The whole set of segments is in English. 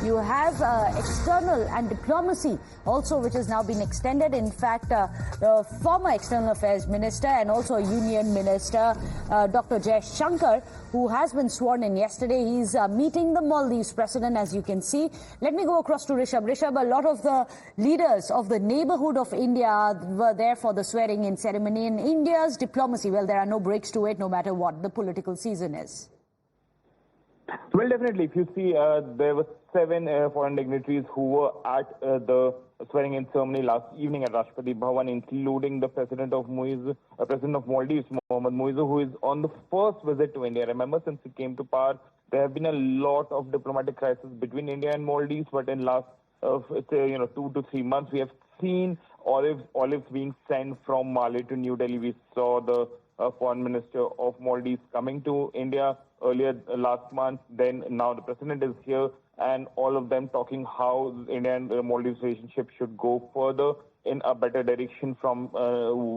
You have external and diplomacy also, which has now been extended. In fact, the former External Affairs Minister and also Union Minister, Dr. Jai Shankar, who has been sworn in yesterday, he's meeting the Maldives president, as you can see. Let me go across to Rishabh. Rishabh, a lot of the leaders of the neighborhood of India were there for the swearing-in ceremony. In India's diplomacy, well, there are no breaks to it, no matter what the political season is. Well, definitely. If you see, there were 7 foreign dignitaries who were at the swearing-in ceremony last evening at Rashtrapati Bhavan, including the president of Maldives, Mohammad Muizzu, who is on the first visit to India. Remember, since he came to power, there have been a lot of diplomatic crises between India and Maldives, but in last 2 to 3 months, we have seen olives being sent from Mali to New Delhi. We saw the foreign minister of Maldives coming to India earlier last month. Then now the president is here, and all of them talking how India and Maldives relationship should go further in a better direction from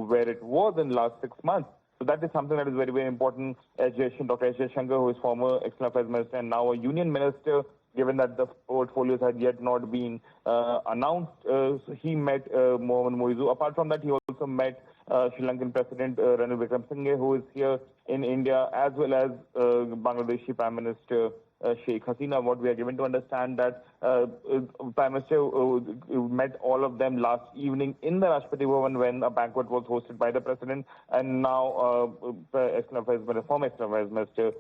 where it was in the last 6 months. So that is something that is very, very important. Dr. S. Jai Shankar, who is former External Affairs Minister and now a Union Minister, given that the portfolios had yet not been announced, so he met Mohammad Muizzu. Apart from that, he also met Sri Lankan President Ranil Wickremesinghe, who is here in India, as well as Bangladeshi Prime Minister Sheikh Hasina. What we are given to understand that Prime Minister met all of them last evening in the Rashtrapati Bhavan when a banquet was hosted by the President, and now former External Affairs Minister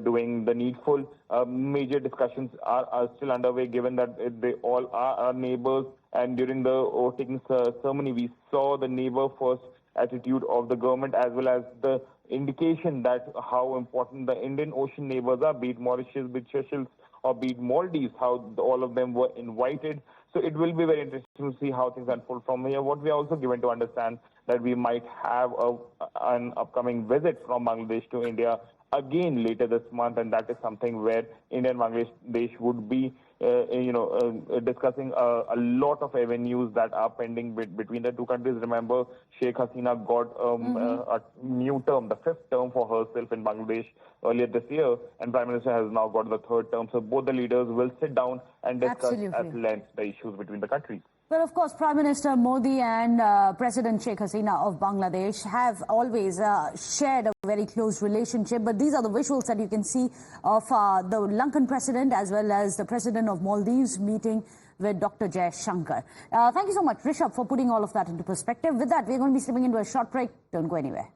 doing the needful. Major discussions are still underway, given that they all are our neighbors, and during the taking ceremony, we saw the neighbor-first attitude of the government, as well as the indication that how important the Indian Ocean neighbors are, be it Mauritius, be it Seychelles, or be it Maldives, how all of them were invited. So it will be very interesting to see how things unfold from here. What we are also given to understand that we might have an upcoming visit from Bangladesh to India again later this month, and that is something where India and Bangladesh would be discussing a lot of avenues that are pending between the two countries. Remember, Sheikh Hasina got a new term, the 5th term for herself in Bangladesh earlier this year, and Prime Minister has now got the 3rd term. So both the leaders will sit down and discuss at length the issues between the countries. Well, of course, Prime Minister Modi and President Sheikh Hasina of Bangladesh have always shared a very close relationship. But these are the visuals that you can see of the Lankan president as well as the president of Maldives meeting with Dr. Jai Shankar. Thank you so much, Rishabh, for putting all of that into perspective. With that, we're going to be slipping into a short break. Don't go anywhere.